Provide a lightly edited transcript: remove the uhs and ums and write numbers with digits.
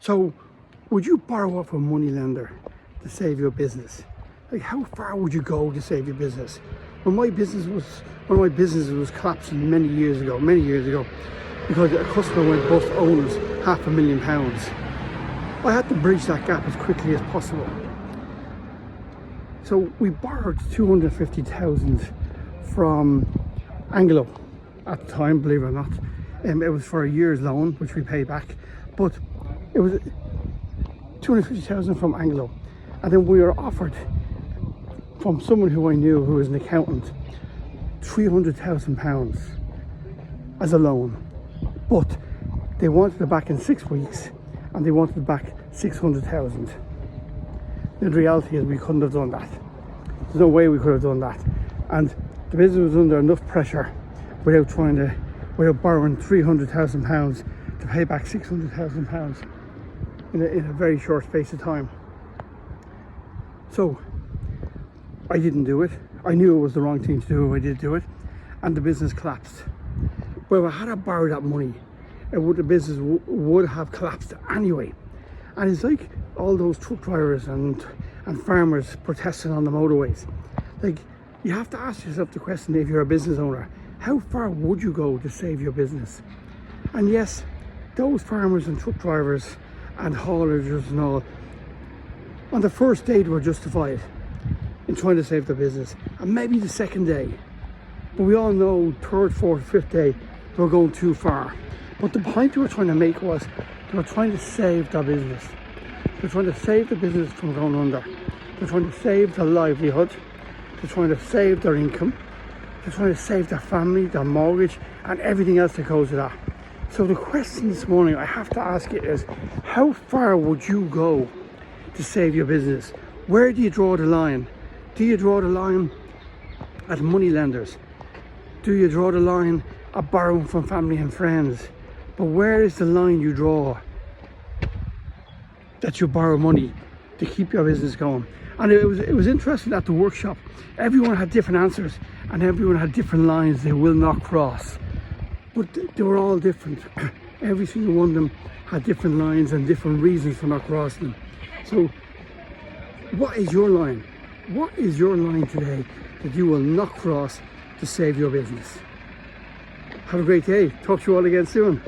So, would you borrow off a money lender to save your business? Like, how far would you go to save your business? When one of my businesses was collapsing many years ago, because a customer went bust, owners £500,000. I had to bridge that gap as quickly as possible. So we borrowed 250,000 from Anglo at the time, believe it or not. It was for a year's loan, which we paid back, but it was 250,000 from Anglo, and then we were offered from someone who I knew who was an accountant £300,000 as a loan, but they wanted it back in 6 weeks and they wanted it back 600,000. The reality is we couldn't have done that. There's no way we could have done that, and the business was under enough pressure without borrowing £300,000 to pay back £600,000 in a very short space of time. So I didn't do it. I knew it was the wrong thing to do. I did do it, and the business collapsed. But if I had borrowed that money, the business would have collapsed anyway. And it's like all those truck drivers and farmers protesting on the motorways. Like, you have to ask yourself the question, if you're a business owner, how far would you go to save your business? And yes, those farmers and truck drivers and haulers and all, on the first day they were justified in trying to save their business, and maybe the second day. But we all know third, fourth, fifth day, they were going too far. But the point they were trying to make was, they were trying to save their business. They're trying to save the business from going under. They're trying to save their livelihood. They're trying to save their income. They're trying to save their family, their mortgage, and everything else that goes with that. So the question this morning I have to ask you is, how far would you go to save your business? Where do you draw the line? Do you draw the line at money lenders? Do you draw the line at borrowing from family and friends? But where is the line you draw that you borrow money to keep your business going? And it was interesting at the workshop. Everyone had different answers, and everyone had different lines they will not cross. But they were all different. Every single one of them had different lines and different reasons for not crossing them. So what is your line? What is your line today that you will not cross to save your business? Have a great day. Talk to you all again soon.